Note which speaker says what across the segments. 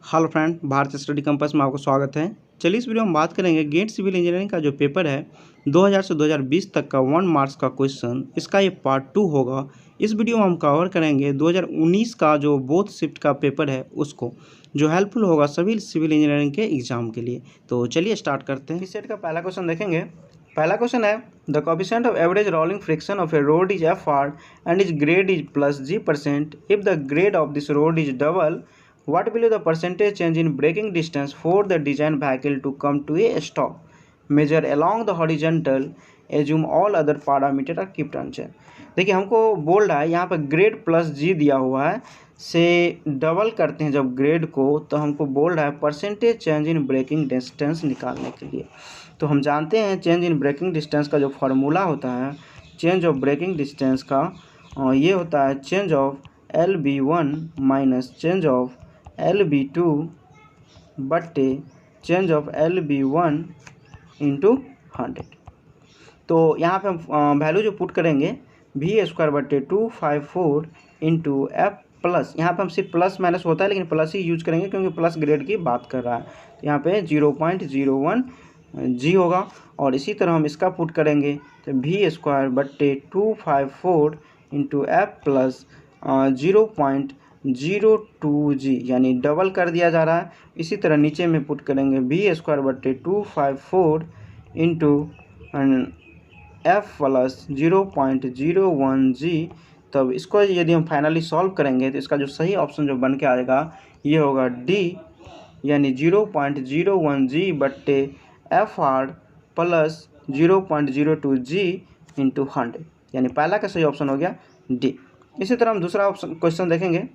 Speaker 1: Hello friend, Bharat study compass में आपका स्वागत है। चलिए इस वीडियो में बात करेंगे गेट सिविल इंजीनियरिंग का जो पेपर है 2000 से 2020 तक का 1 मार्क्स का क्वेश्चन, इसका ये पार्ट 2 होगा। इस वीडियो में हम कवर करेंगे 2019 का जो बोथ शिफ्ट का पेपर है उसको, जो हेल्पफुल होगा सभी सिविल इंजीनियरिंग के एग्जाम के लिए। तो चलिए स्टार्ट करते हैं। इस सेट का पहला क्वेश्चन देखेंगे। पहला क्वेश्चन है the coefficient of average rolling friction of A road is FR and is grade is +G%। If the grade of this road is double, what will be the percentage change in braking distance for the design vehicle to come to a stop? Measure along the horizontal, assume all other parameter are kept unchanged। देखिए हमको बोल रहा है यहाँ पर grade +G दिया हुआ है, से डबल करते हैं जब ग्रेड को, तो हमको बोल रहा है percentage change in braking distance निकालने के लिए। तो हम जानते हैं चेंज इन ब्रेकिंग डिस्टेंस का जो फार्मूला होता है चेंज ऑफ ब्रेकिंग डिस्टेंस का, ये होता है change of LB1 minus change of LB2 बट्टे चेंज ऑफ LB1 इंटू 100। तो यहाँ पे हम वैल्यू जो पुट करेंगे V² बट्टे 254 इंटू F प्लस, यहाँ पे हम सिर्फ प्लस माइनस होता है लेकिन प्लस ही यूज करेंगे क्योंकि प्लस ग्रेड की बात कर रहा है। तो यहाँ पे 0.01 G होगा। और इसी तरह हम इसका पुट करेंगे तो V² बट्टे 254 इंटू F प्लस 0.02 G, यानी डबल कर दिया जा रहा है। इसी तरह नीचे में पुट करेंगे V² बट्टे 254 इंटू F प्लस 0.01 G। तब इसको यदि हम फाइनली सॉल्व करेंगे तो इसका जो सही ऑप्शन जो बन के आएगा ये होगा D, यानी 0.01 G बट्टे FR प्लस 0.02 G इंटू 100, यानी पहला का सही ऑप्शन हो गया D। इसी तरह हम दूसरा ऑप्शन क्वेश्चन देखेंगे।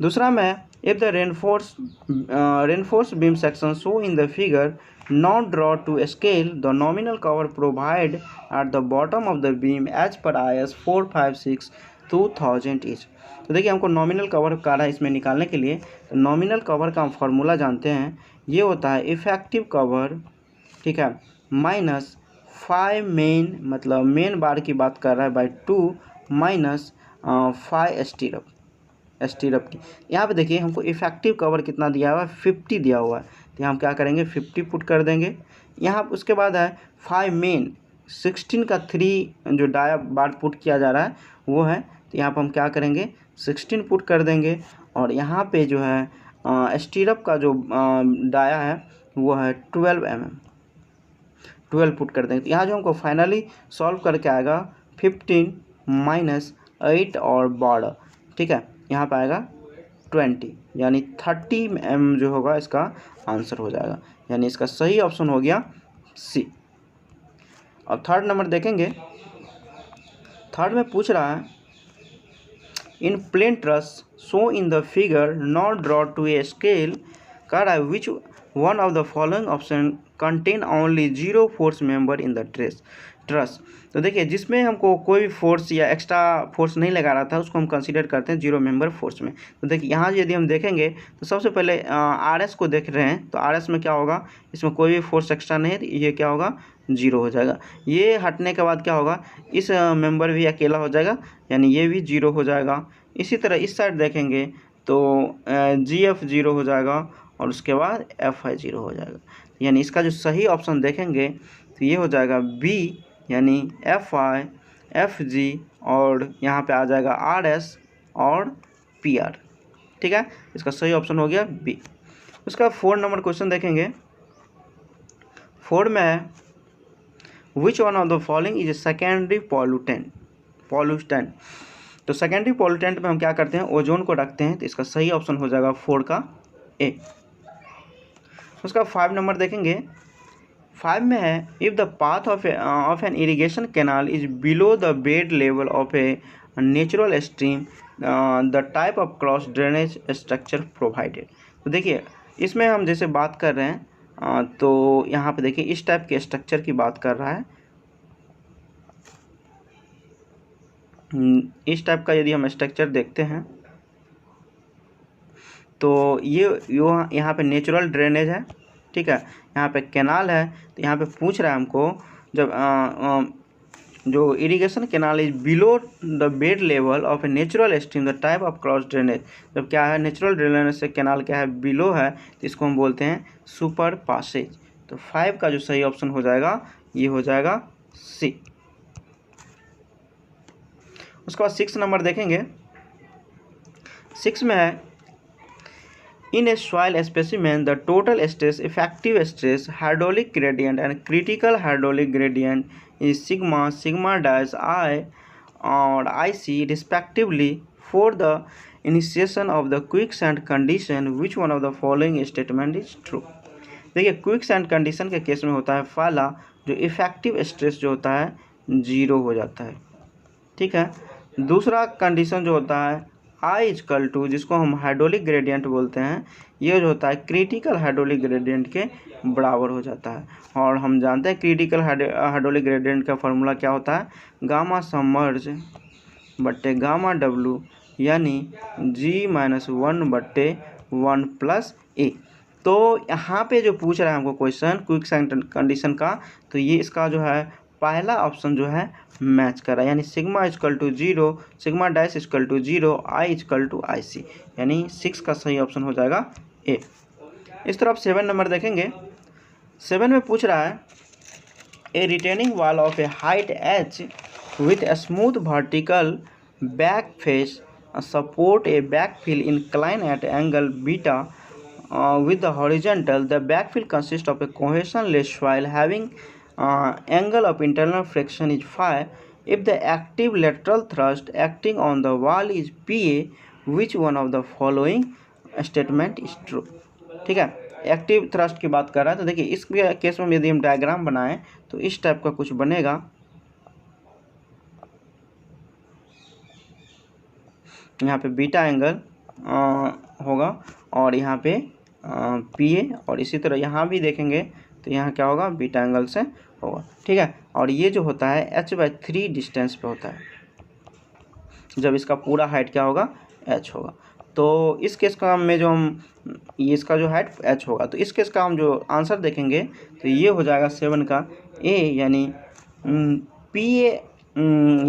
Speaker 1: दूसरा में if the reinforce beam section show in the figure not draw to scale the nominal cover provide at the bottom of the beam as per IS 456/2000 each. तो देखिए हमको नॉमिनल कवर का है इसमें निकालने के लिए, तो नॉमिनल कवर का हम फॉर्मूला जानते हैं, ये होता है इफेक्टिव कवर, ठीक है, माइनस 5 मेन, मतलब मेन बार की बात कर रहा है, बाई 2 माइनस 5 स्टीरअप की। यहाँ पे देखिए हमको इफेक्टिव कवर कितना दिया हुआ है, 50 दिया हुआ है। तो हम क्या करेंगे 50 पुट कर देंगे। यहाँ उसके बाद है 5 मेन, 16 का 3 जो डाया बार पुट किया जा रहा है वो है, तो यहाँ पर हम क्या करेंगे 16 पुट कर देंगे। और यहाँ पे जो है स्टीरअप का जो डाया है वो है 12 mm, 12 पुट कर देंगे। तो यहाँ जो हमको फाइनली सॉल्व करके आएगा 15 माइनस 8 और 12, ठीक है, यहाँ पे आएगा 20, यानी 30 mm जो होगा इसका आंसर हो जाएगा, यानी इसका सही ऑप्शन हो गया C। और थर्ड नंबर देखेंगे। थर्ड में पूछ रहा है in plane truss show in the figure not draw to a scale, कह रहा है which one of the following option contain only 0 force member in the truss. तो देखिए जिसमें हमको कोई फोर्स या एक्स्ट्रा फोर्स नहीं लगा रहा था उसको हम कंसीडर करते हैं 0 मेंबर फोर्स में। तो देखिए यहाँ यदि हम देखेंगे तो सबसे पहले RS को देख रहे हैं, तो RS में क्या होगा, इसमें कोई भी फोर्स एक्स्ट्रा नहीं है, तो ये क्या होगा 0 हो जाएगा। ये हटने के बाद क्या होगा, इस मेंबर भी अकेला हो जाएगा, यानी ये भी 0 हो जाएगा। इसी तरह इस साइड देखेंगे तो GF 0 हो जाएगा और उसके बाद FI 0 हो जाएगा, यानी इसका जो सही ऑप्शन देखेंगे तो ये हो जाएगा B, यानी FI FG और यहाँ पे आ जाएगा RS और PR, ठीक है, इसका सही ऑप्शन हो गया B। उसका 4 नंबर क्वेश्चन देखेंगे। 4 में है which one of the following is a secondary pollutant. तो सेकेंडरी पॉल्यूटेंट में हम क्या करते हैं, ओजोन को रखते हैं, तो इसका सही ऑप्शन हो जाएगा 4 का A। उसका 5 नंबर देखेंगे। 5 में है if the path of an irrigation canal is below the bed level of a natural stream the type of cross drainage structure provided. तो देखिए इसमें हम जैसे बात कर रहे हैं तो यहाँ पे देखिए इस टाइप के स्ट्रक्चर की बात कर रहा है। इस टाइप का यदि हम स्ट्रक्चर देखते हैं तो ये यहाँ पे नेचुरल ड्रेनेज है, ठीक है, यहाँ पे कैनाल है। तो यहाँ पे पूछ रहा है हमको जब जो irrigation canal is below the bed level of a natural stream the type of cross drainage, जब क्या है नेचुरल ड्रेनेज से कैनाल क्या है बिलो है तो इसको हम बोलते हैं सुपर पासेज। तो 5 का जो सही ऑप्शन हो जाएगा ये हो जाएगा सी। उसके बाद 6 नंबर देखेंगे। 6 में है in a soil specimen the total stress, effective stress, hydraulic gradient and critical hydraulic gradient is sigma, sigma dash i और i c respectively for the initiation of the quicksand condition, which one of the following statement is true. देखिए quicksand condition के case में होता है पहला जो effective stress जो होता है 0 हो जाता है, ठीक है। दूसरा कंडीशन जो होता है आई इजकल टू, जिसको हम हाइड्रोलिक ग्रेडियंट बोलते हैं, ये जो होता है क्रिटिकल हाइड्रोलिक ग्रेडियंट के बराबर हो जाता है। और हम जानते हैं क्रिटिकल हाइड्रोलिक ग्रेडियंट का फॉर्मूला क्या होता है, गामा सबमर्ज बट्टे गामा डब्लू यानी G-1/1 प्लस ए। तो यहाँ पे जो पूछ रहा है हमको क्वेश्चन क्विकसैंड कंडीशन का, तो ये इसका जो है पहला ऑप्शन जो है मैच कर रहा है, यानी sigma equal to 0, sigma dash equal to 0, i equal to i c, यानी 6 का सही ऑप्शन हो जाएगा ए। इस तरफ 7 नंबर देखेंगे। 7 में पूछ रहा है a retaining wall of a height h with a smooth vertical back face support a backfill incline at angle beta with the horizontal. The backfill consists of a cohesionless soil having angle of internal friction is phi. If the active lateral thrust acting on the wall is Pa, which one of the following statement is true? ठीक है, active thrust की बात कर रहा है। तो देखिए इस केस में यदि हम डायग्राम बनाएं तो इस टाइप का कुछ बनेगा। यहाँ पे बीटा एंगल होगा और यहाँ पे पीए, और इसी तरह यहाँ भी देखेंगे तो यहाँ क्या होगा बीटा एंगल से होगा, ठीक है। और ये जो होता है h/3 डिस्टेंस पे होता है, जब इसका पूरा हाइट क्या होगा h होगा। तो इस केस का में जो हम ये इसका जो हाइट h होगा, तो इस केस का हम जो आंसर देखेंगे तो ये हो जाएगा 7 का ए, यानी पीए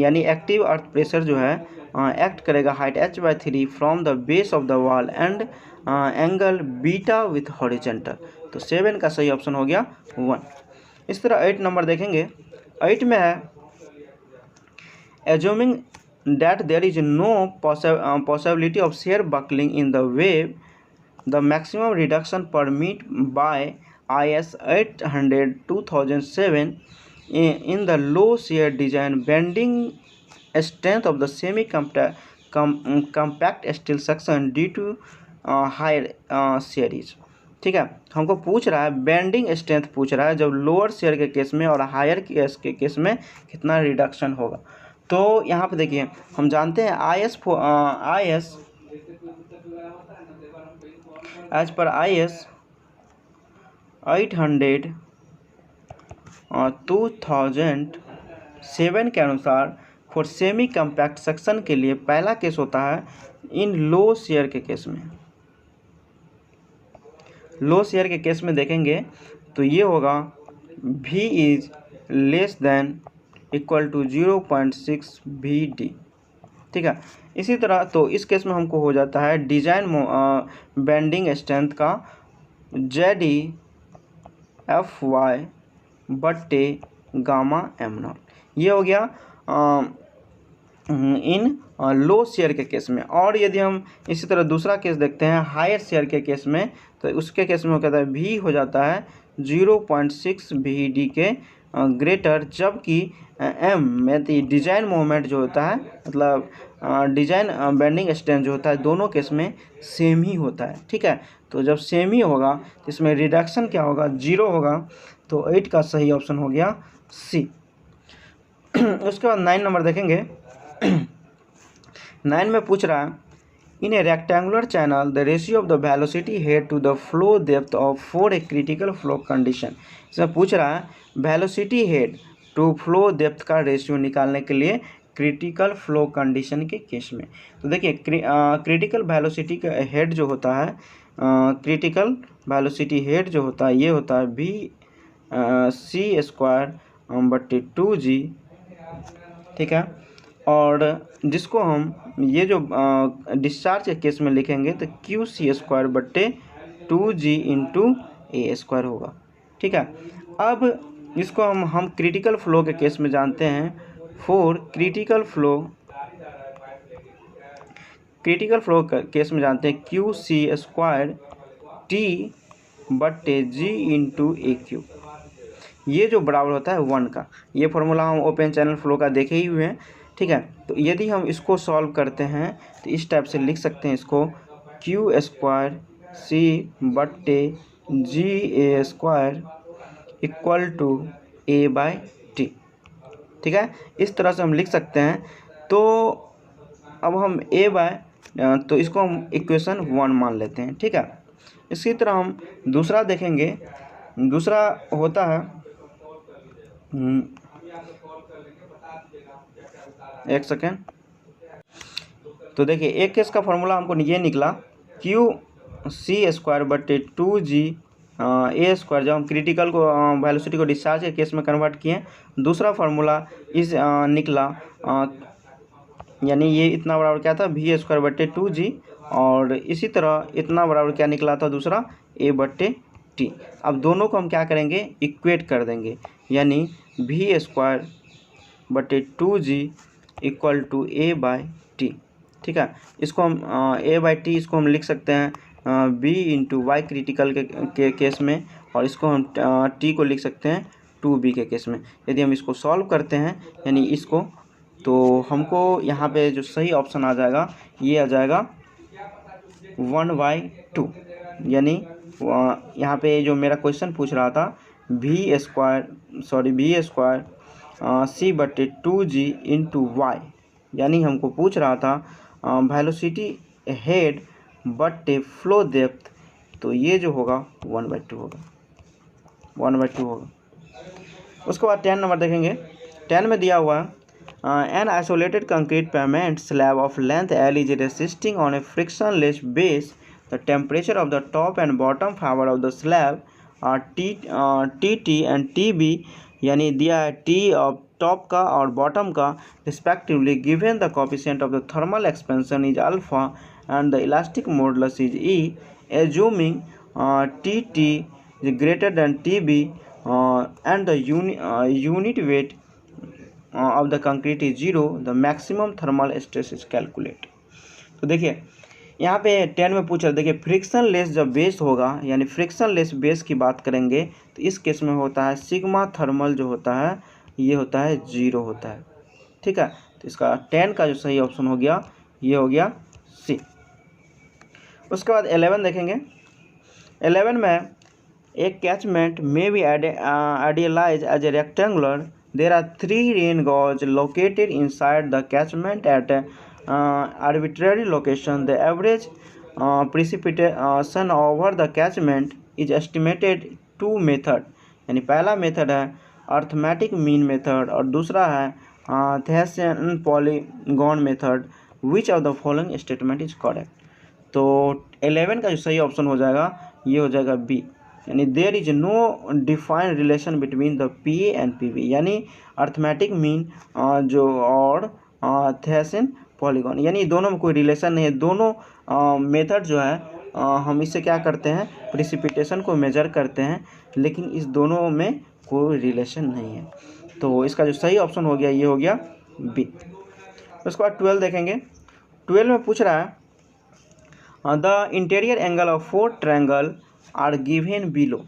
Speaker 1: यानी एक्टिव अर्थ प्रेशर जो है एक्ट करेगा height h/3 from the base of the wall and angle beta with horizontal. तो 7 का सही ऑप्शन हो गया 1। इस तरह 8 नंबर देखेंगे। 8 में है assuming that there is no possibility of shear buckling in the wave, the maximum reduction permitted by IS 800/2007 in the low shear design bending strength of the semi compact steel section due to higher series। ठीक है, हमको पूछ रहा है bending strength पूछ रहा है जब लोअर शेयर के केस में और हायर के केस में कितना रिडक्शन होगा। तो यहाँ पे देखिए हम जानते हैं IS एज पर IS 800 और 2007 के अनुसार फॉर सेमी कम्पैक्ट सेक्शन के लिए पहला केस होता है इन लो शेयर के केस में। लो शेयर के केस में देखेंगे तो ये होगा V is less than equal to 0.6 VD। ठीक है, इसी तरह तो इस केस में हमको हो जाता है डिजाइन बेंडिंग स्ट्रेंथ का ZEFY बट्टे गामा m0। ये हो गया इन लो शेयर के केस में। और यदि हम इसी तरह दूसरा केस देखते हैं हायर शेयर के केस में, तो उसके केस में हो जाता है V हो जाता है 0.6 VD के ग्रेटर, जबकि M में डिजाइन मोमेंट जो होता है मतलब डिजाइन बेंडिंग स्ट्रेंथ जो होता है दोनों केस में सेम ही होता है। ठीक है, तो जब सेम ही होगा तो इसमें रिडक्शन क्या होगा 0 होगा। तो 8 का सही ऑप्शन हो गया C। उसके बाद 9 नंबर देखेंगे। 9 में पूछ रहा है in a rectangular channel the ratio of the velocity head to the flow depth of for a critical flow condition. इसमें पूछ रहा है velocity head to flow depth का रेशियो निकालने के लिए क्रिटिकल फ्लो कंडीशन के केस में। तो देखिए क्रिटिकल वेलोसिटी का हेड जो होता है क्रिटिकल वेलोसिटी हेड जो होता है ये होता है VC² बट्टे 2G ठीक है। और जिसको हम ये जो डिस्चार्ज के केस में लिखेंगे तो क्यू सी स्क्वायर बट्टे 2g इंटू ए स्क्वायर होगा। ठीक है। अब इसको हम क्रिटिकल फ्लो के केस में जानते हैं। फॉर क्रिटिकल फ्लो केस में जानते हैं क्यू सी स्क्वायर टी बट्टे जी इंटू ए क्यू, ये जो बराबर होता है 1 का। ये फॉर्मूला हम ओपन चैनल फ्लो का देखे ही हुए हैं। ठीक है। तो यदि हम इसको सॉल्व करते हैं तो इस टाइप से लिख सकते हैं इसको, क्यू स्क्वायर सी बट्टे g a square equal to a by t. ठीक है, इस तरह से हम लिख सकते हैं। तो अब हम ए बाय तो इसको हम इक्वेशन 1 मान लेते हैं। ठीक है। इसी तरह हम दूसरा देखेंगे। दूसरा होता है एक सेकेंड। तो देखिए एक केस का फॉर्मूला हमको ये निकला, क्यू सी स्क्वायर बट्टे 2g ए स्क्वायर, जब हम क्रिटिकल को वेलोसिटी को डिस्चार्ज के केस में कन्वर्ट किए। दूसरा फार्मूला इस निकला यानी ये इतना बराबर क्या था, वी स्क्वायर बट्टे 2g, और इसी तरह इतना बराबर क्या निकला था दूसरा, ए बट्टे टी। अब दोनों को हम क्या करेंगे, इक्वेट कर देंगे, यानी वी स्क्वायर बट्टे 2g equal to a by t. ठीक है। इसको हम ए बाई टी इसको हम लिख सकते हैं बी इंटू वाई क्रिटिकल के केस में, और इसको हम टी को लिख सकते हैं 2b के केस में। यदि हम इसको सॉल्व करते हैं यानी इसको, तो हमको यहाँ पे जो सही ऑप्शन आ जाएगा ये आ जाएगा 1/2। यानी यहाँ पे जो मेरा क्वेश्चन पूछ रहा था वी स्क्वायर सी बट्टे 2g इंटू वाई, यानी हमको पूछ रहा था वेलोसिटी हेड बट्टे फ्लो डेप्थ, तो ये जो होगा 1/2 होगा। उसके बाद 10 नंबर देखेंगे। 10 में दिया हुआ है an isolated concrete pavement slab of length L is resisting on a frictionless base, the temperature of the top and bottom fibre of the slab are T and T B, यानी दिया है T of top का और bottom का respectively, given the coefficient of the thermal expansion is alpha and the elastic modulus is E, assuming T T is greater than T B and the unit weight of the concrete is 0, the maximum thermal stress is calculate. तो देखिए यहाँ पे 10 में पूछ रहा है, देखिए friction less जब बेस होगा, यानी फ्रिक्शन लेस बेस की बात करेंगे तो इस केस में होता है सिग्मा थर्मल जो होता है ये होता है 0 होता है। ठीक है। तो इसका 10 का जो सही ऑप्शन हो गया ये हो गया सी। उसके बाद 11 देखेंगे। 11 में एक कैचमेंट में be idealise as a rectangular, there are 3 rain gauge located inside the catchment at arbitrary location. The average precipitation over the catchment is estimated 2 method, यानी पहला मेथड है अर्थमेटिक मीन मेथड और दूसरा है Thiessen polygon method. Which of the following statement is correct. तो 11 का जो सही ऑप्शन हो जाएगा ये हो जाएगा बी, यानी there is no defined relation between the P A and P B, यानी अर्थमेटिक मीन जो और थेसियन पॉलीगॉन, यानी दोनों में कोई रिलेशन नहीं है। दोनों मेथड जो है हम इससे क्या करते हैं, प्रिसिपिटेशन को मेजर करते हैं, लेकिन इस दोनों में कोई रिलेशन नहीं है। तो इसका जो सही ऑप्शन हो गया ये हो गया बी। उसके बाद 12 देखेंगे। 12 में पूछ रहा है the interior angle of 4 triangle are given below.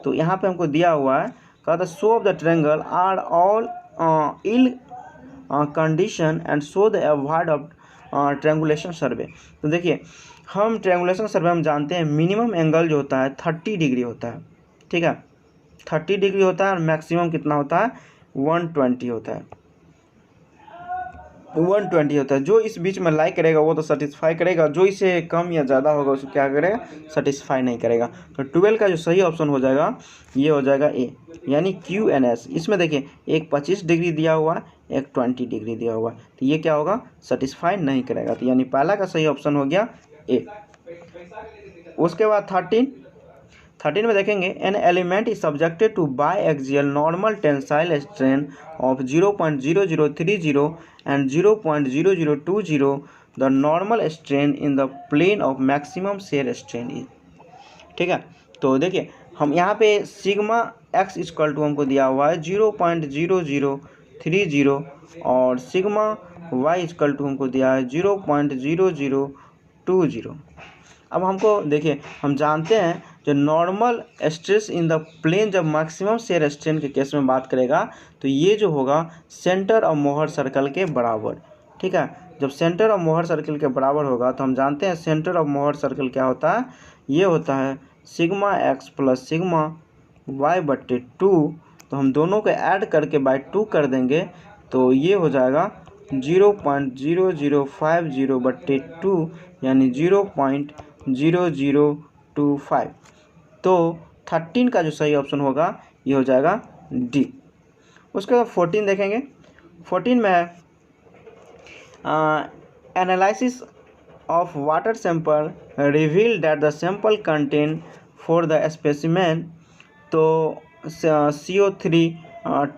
Speaker 1: तो यहाँ पे हमको दिया हुआ है, कहा the show of the triangle are all ill condition and show the avoid of triangulation survey. तो देखिए हम ट्रायंगुलेशन सर्वे हम जानते हैं मिनिमम एंगल जो होता है 30 डिग्री होता है। ठीक है, 30 डिग्री होता है और मैक्सिमम कितना होता है 120 होता है। 120 होता है। जो इस बीच में लाइक करेगा वो तो सेटिस्फाई करेगा, जो इससे कम या ज़्यादा होगा उसको क्या करेगा, सेटिस्फाई नहीं करेगा। तो 12 का जो सही ऑप्शन हो जाएगा ये हो जाएगा ए, यानी क्यू एन एस। इसमें देखिए एक 25 डिग्री दिया हुआ है, एक 20 डिग्री दिया हुआ है, तो ये क्या होगा, सेटिस्फाई नहीं करेगा। तो यानी पहला का सही ऑप्शन हो गया ए। उसके बाद 13 में देखेंगे an element is subjected to biaxial normal tensile strain of 0.0030 and 0.0020 the normal strain in the plane of maximum shear strain is. ठीक है, तो देखिए हम यहाँ पे सिग्मा एक्स इक्वल टू हमको दिया हुआ है 0.0030 और सिग्मा वाई इक्वल टू हमको दिया है 0.0020। अब हमको देखिए हम जानते हैं जो normal stress in the plane जब मैक्सिमम शेयर स्ट्रेन के केस में बात करेगा तो ये जो होगा सेंटर ऑफ मोहर सर्कल के बराबर। ठीक है, जब सेंटर ऑफ मोहर सर्कल के बराबर होगा तो हम जानते हैं सेंटर ऑफ मोहर सर्कल क्या होता है, ये होता है sigma X plus sigma Y बट्टे 2। तो हम दोनों को ऐड करके बाय 2 कर देंगे तो ये हो जाएगा 0.0050 बट्टे 2 यानी 0.0025। तो 13 का जो सही ऑप्शन होगा ये हो जाएगा डी। उसके बाद 14 देखेंगे। 14 में analysis of water sample revealed that the sample contain for the specimen तो CO3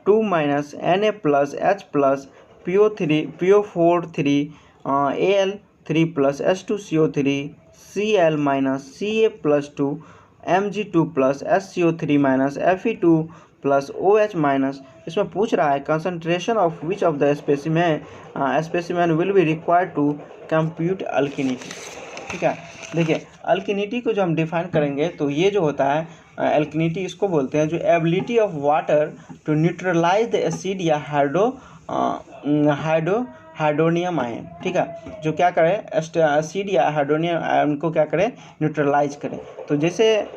Speaker 1: 2 minus Na plus H plus PO4 3 Al3 plus H2CO3 Cl minus Ca plus 2 Mg2 plus SCO3 minus Fe2 plus OH minus. इसमें पूछ रहा है concentration of which of the specimen will be required to compute alkalinity. ठीक है, देखिए अल्किनिटी को जो हम डिफाइन करेंगे तो ये जो होता है अल्किनिटी इसको बोलते हैं जो ability of water to neutralise the acid या हाइड्रोनियम आयन। ठीक है, जो क्या करे एसिड या हाइड्रोनियम आयन को क्या करे न्यूट्रलाइज करे। तो जैसे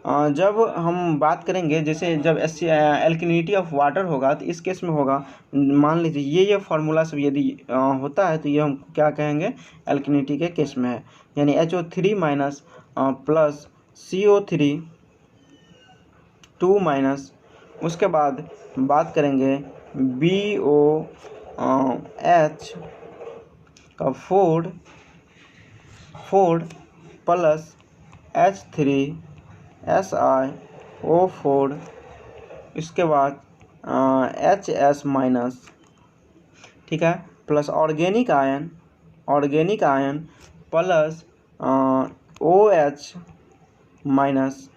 Speaker 1: जब हम बात करेंगे जैसे जब एल्किनिटी ऑफ वाटर होगा तो इस केस में होगा मान लीजिए ये फार्मूला सब यदि होता है तो ये हम क्या कहेंगे एल्किनिटी के केस में है, यानी HO3 minus plus CO3 2 minus, उसके बाद बात करेंगे BOH का 4 प्लस H3SiO4, इसके बाद HS माइनस। ठीक है, plus organic ion plus OH minus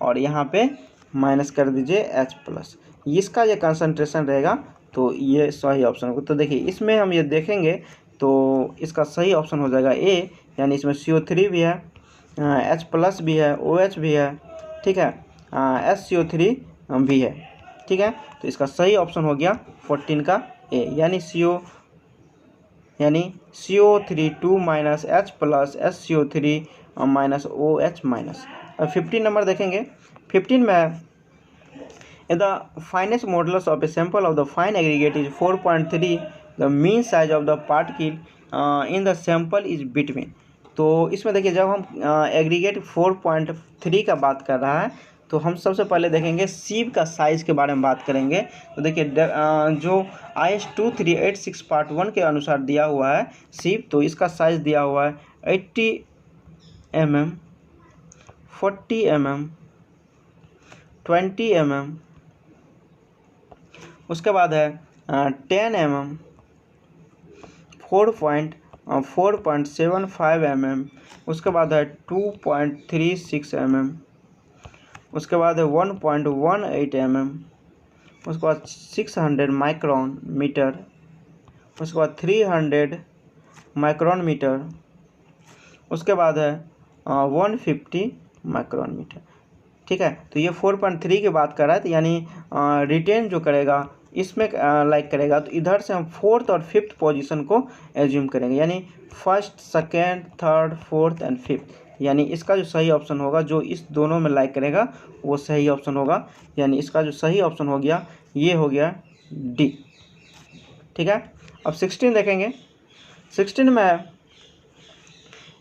Speaker 1: और यहाँ पे माइनस कर दीजिए H प्लस। इसका ये कंसंट्रेशन रहेगा तो ये सही ऑप्शन होगा। तो देखिए इसमें हम ये देखेंगे तो इसका सही ऑप्शन हो जाएगा ए, यानी इसमें CO3 भी है, H प्लस भी है, OH भी है, ठीक है, SCO3 भी है। ठीक है, तो इसका सही ऑप्शन हो गया 14 का ए, यानी CO3 2 minus H plus SCO3 minus OH minus. 15 number देखेंगे। 15 में the finest modulus of a sample of the fine aggregate is 4.3, the mean size of the particle in the sample is between. तो इसमें देखिए जब हम aggregate 4.3 का बात कर रहा है तो हम सबसे पहले देखेंगे सीव का साइज़ के बारे में बात करेंगे। तो देखिए जो IS 2386 पार्ट 1 के अनुसार दिया हुआ है सीव, तो इसका साइज़ दिया हुआ है 80 mm, 40 mm, 20 mm, उसके बाद है 10 mm, 4.75 mm, उसके बाद है 2.36 mm, उसके बाद है 1.18 mm, उसके बाद 600 माइक्रोन मीटर, उसके बाद 300 माइक्रोन मीटर, उसके बाद है 150 माइक्रोन मीटर। ठीक है, तो ये 4.3 की बात कर रहा है, तो यानी रिटेन जो करेगा इसमें लाइक करेगा तो इधर से हम 4th और 5th पोजीशन को एज्यूम करेंगे, यानी 1st, 2nd, 3rd, 4th and 5th, यानी इसका जो सही ऑप्शन होगा जो इस दोनों में लाइक करेगा वो सही ऑप्शन होगा, यानी इसका जो सही ऑप्शन हो गया ये हो गया डी। ठीक है, अब 16 देखेंगे। 16 में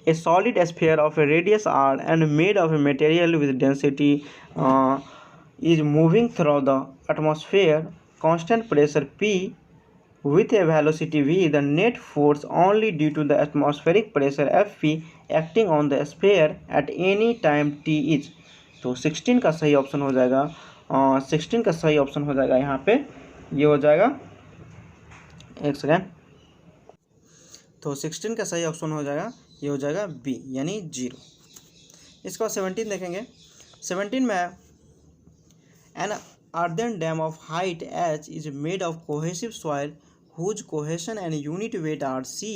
Speaker 1: A solid sphere of a radius r and made of a material with density is moving through the atmosphere, constant pressure P with a velocity v. The net force only due to the atmospheric pressure Fp acting on the sphere at any time t is। तो 16 का सही option हो जाएगा 16 का सही option हो जाएगा यहाँ पे, ये हो जाएगा, एक सेकेंड, तो 16 का सही ऑप्शन हो जाएगा, ये हो जाएगा बी यानी 0। इसके बाद 17 देखेंगे। 17 में N earthen dam of height h is made of cohesive soil whose cohesion and unit weight are c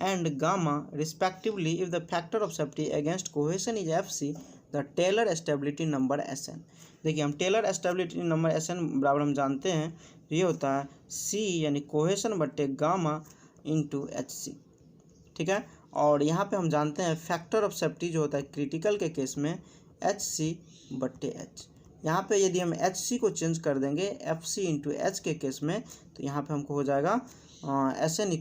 Speaker 1: and gamma respectively. If the factor of safety against cohesion is fc, the Taylor stability number Sn। देखिए हम Taylor stability number Sn बराबर हम जानते हैं, ये होता है c यानी कोहेशन बट्टे गामा इंटू एच सी, ठीक है। और यहाँ पे हम जानते हैं फैक्टर ऑफ सेफ्टी जो होता है क्रिटिकल के केस में एच सी बट्टे एच। यहाँ पे यदि हम एच सी को चेंज कर देंगे एफ सी इंटू एच के केस में, तो यहाँ पे हमको हो जाएगा S N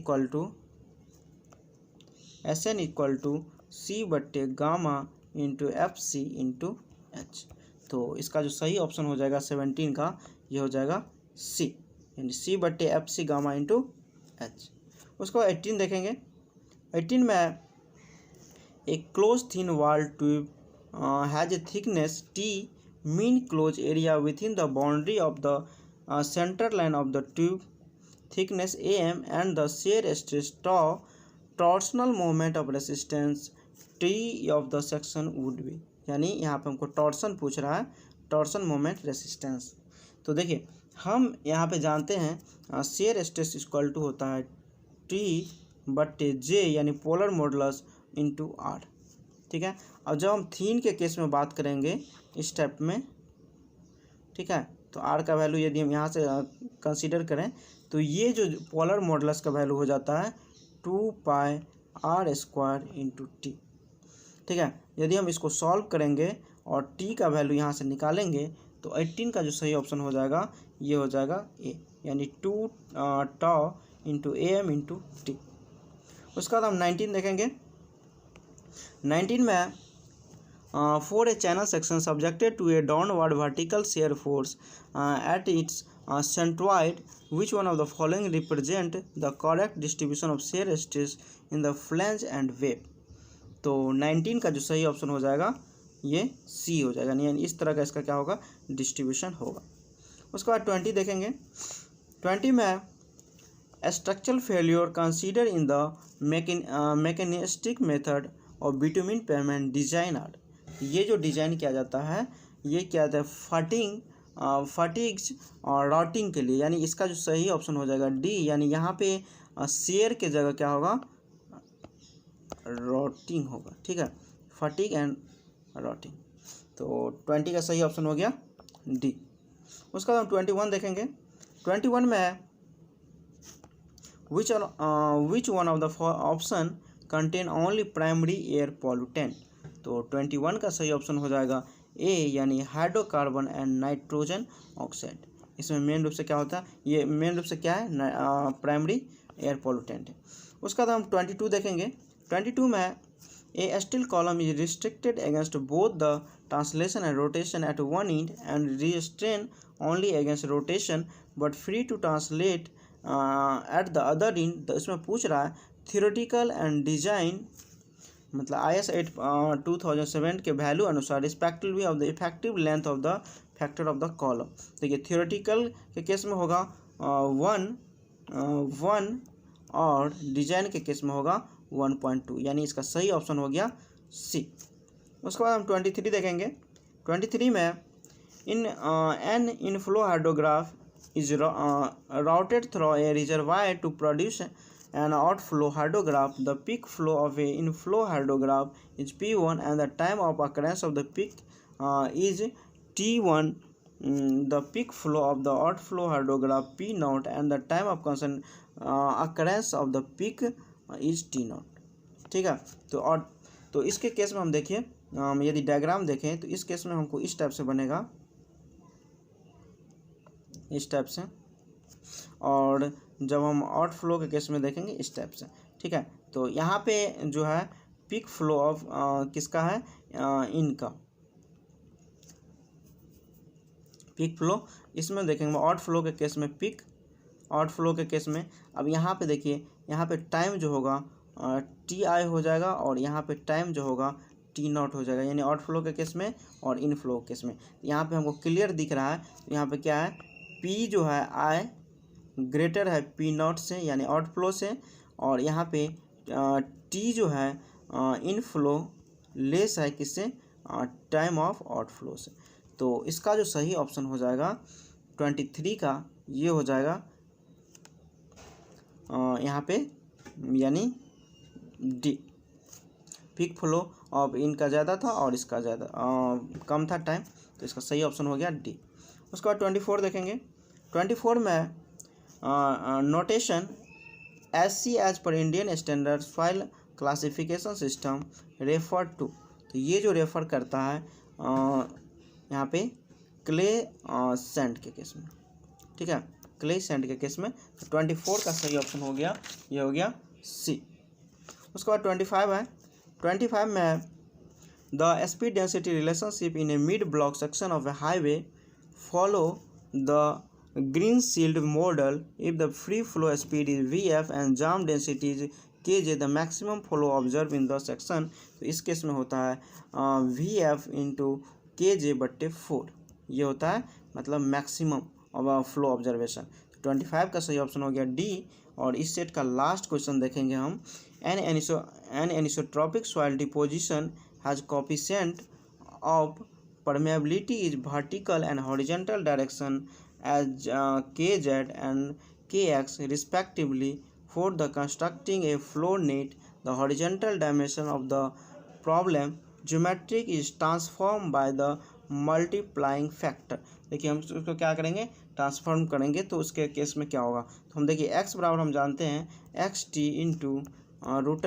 Speaker 1: equal to C बट्टे gamma into F C into H. तो इसका जो सही ऑप्शन हो जाएगा 17 का, ये हो जाएगा सी यानी सी बट्टे F C gamma into H. उसको 18 देखेंगे। 18 में एक close thin wall tube has a thickness T, mean closed area within the boundary of the center line of the tube, thickness am and the shear stress tau, torsional moment of resistance T of the section would be। यानी यहाँ पे हमको torsion पूछ रहा है, torsion moment resistance. तो देखिए हम यहाँ पे जानते हैं शेयर स्ट्रेस इक्वल टू होता है T बट्टे J यानी पोलर मॉडुलस इंटू आर, ठीक है। अब जब हम थीन के केस में बात करेंगे इस स्टेप में, ठीक है, तो आर का वैल्यू यदि हम यहाँ से कंसीडर करें तो ये जो पोलर मॉडुलस का वैल्यू हो जाता है 2 पाई आर स्क्वायर इंटू टी, ठीक है। यदि हम इसको सॉल्व करेंगे और टी का वैल्यू यहाँ से निकालेंगे तो 18 का जो सही ऑप्शन हो जाएगा, ये हो जाएगा ए यानी 2 tau into A M into T. उसके बाद हम 19 देखेंगे। 19 में for a channel section subjected to a downward vertical shear force at its centroid, which one of the following represent the correct distribution of shear stress in the flange and wave। तो 19 का जो सही option हो जाएगा ये सी हो जाएगा, यानी इस तरह का इसका क्या होगा, डिस्ट्रीब्यूशन होगा। उसके बाद 20 देखेंगे। 20 में structural failure consider in the mechanistic method और बिटुमिन पेमेंट डिजाइन आर। ये जो डिज़ाइन किया जाता है ये क्या होता है फटिग्स और रॉटिंग के लिए, यानी इसका जो सही ऑप्शन हो जाएगा डी, यानी यहाँ पे शेयर के जगह क्या होगा, रॉटिंग होगा, ठीक है, फटिग एंड रॉटिंग। तो 20 का सही ऑप्शन हो गया डी। उसका हम 21 देखेंगे। 21 में विच one of the option contain only primary air pollutant. तो 21 का सही ऑप्शन हो जाएगा ए यानी हाइड्रोकार्बन एंड नाइट्रोजन ऑक्साइड। इसमें मेन रूप से क्या होता है, ये मेन रूप से क्या है, प्राइमरी एयर पॉल्यूटेंट है। उसका बाद हम 22 देखेंगे। 22 में a steel column is restricted against both the translation and rotation at one end and restrain only against rotation but free to translate at the other end. तो इसमें पूछ रहा है थियोरेटिकल एंड डिजाइन, मतलब IS 2007 के value अनुसार respectively of the effective length of the factor of the column. देखिए theoretical के केस में होगा 1 और डिजाइन के केस में होगा 1.2, यानी इसका सही ऑप्शन हो गया सी। उसके बाद हम 23 देखेंगे। 23 में an inflow hydrograph is routed through a reservoir to produce an outflow hydrograph. The peak flow of a inflow hydrograph is P1 and the time of occurrence of the peak is T1. The peak flow of the outflow hydrograph P0 and the time of occurrence of the peak is T0, ठीक है। तो इसके case में हम देखिए, यदि diagram देखें तो इस केस में हमको इस टाइप से बनेगा, इस टाइप से, और जब हम आउटफ्लो के केस में देखेंगे इस टाइप से, ठीक है। तो यहाँ पे जो है पिक फ्लो ऑफ किसका है, इनका पिक फ्लो, इसमें देखेंगे आउटफ्लो के केस में पिक, आउटफ्लो के केस में। अब यहाँ पे देखिए, यहाँ पे टाइम जो होगा टी आई हो जाएगा और यहाँ पे टाइम जो होगा टी नॉट हो जाएगा, यानी आउटफ्लो के केस में और इनफ्लो के केस में। यहाँ पे हमको क्लियर दिख रहा है, यहाँ पे क्या है, पी जो है आई ग्रेटर है पी नॉट से यानी आउटफ्लो से, और यहाँ पे टी जो है इनफ्लो लेस है किससे, टाइम ऑफ आउटफ्लो से। तो इसका जो सही ऑप्शन हो जाएगा 23 का ये हो जाएगा यहाँ पे यानी डी। पीक फ्लो ऑफ इनका ज़्यादा था और इसका ज़्यादा कम था टाइम, तो इसका सही ऑप्शन हो गया डी। उसके बाद 24 देखेंगे। 24 में notation SC as per Indian standard soil classification system refer to, तो ये जो रेफर करता है यहाँ पे क्ले सैंड के केस में, ठीक है, क्ले सैंड के केस में। तो 24 का सही ऑप्शन हो गया, ये हो गया सी। उसके बाद 25 है। 25 में the speed density relationship in A mid block section of A highway follow the green shield model if the free flow speed is VF and jam density is KJ the maximum flow observe in the section. तो इस case में होता है VF into KJ/4, ये होता है मतलब maximum flow observation. 25 का सही ऑप्शन हो गया डी। और इस सेट का लास्ट क्वेश्चन देखेंगे हम। An anisotropic soil deposition has coefficient of permeability is vertical and horizontal direction as KZ and KX respectively. For the constructing a flow net, the horizontal dimension of the problem geometric is transformed by the multiplying factor। देखिए हम उसको क्या करेंगे, transform करेंगे, तो उसके case में क्या होगा, तो हम देखिए x बराबर हम जानते हैं XT इंटू रूट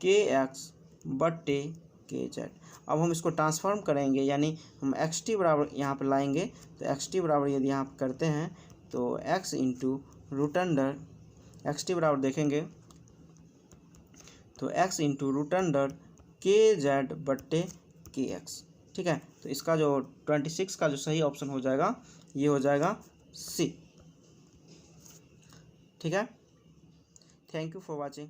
Speaker 1: KX/KZ। अब हम इसको ट्रांसफॉर्म करेंगे, यानी हम XT बराबर यहाँ पर लाएंगे, तो XT बराबर यदि यहाँ पर करते हैं तो x इंटू XT बराबर देखेंगे तो x इंटू KZ/KX, ठीक है। तो इसका जो 26 का जो सही ऑप्शन हो जाएगा ये हो जाएगा सी, ठीक है। Thank you for watching.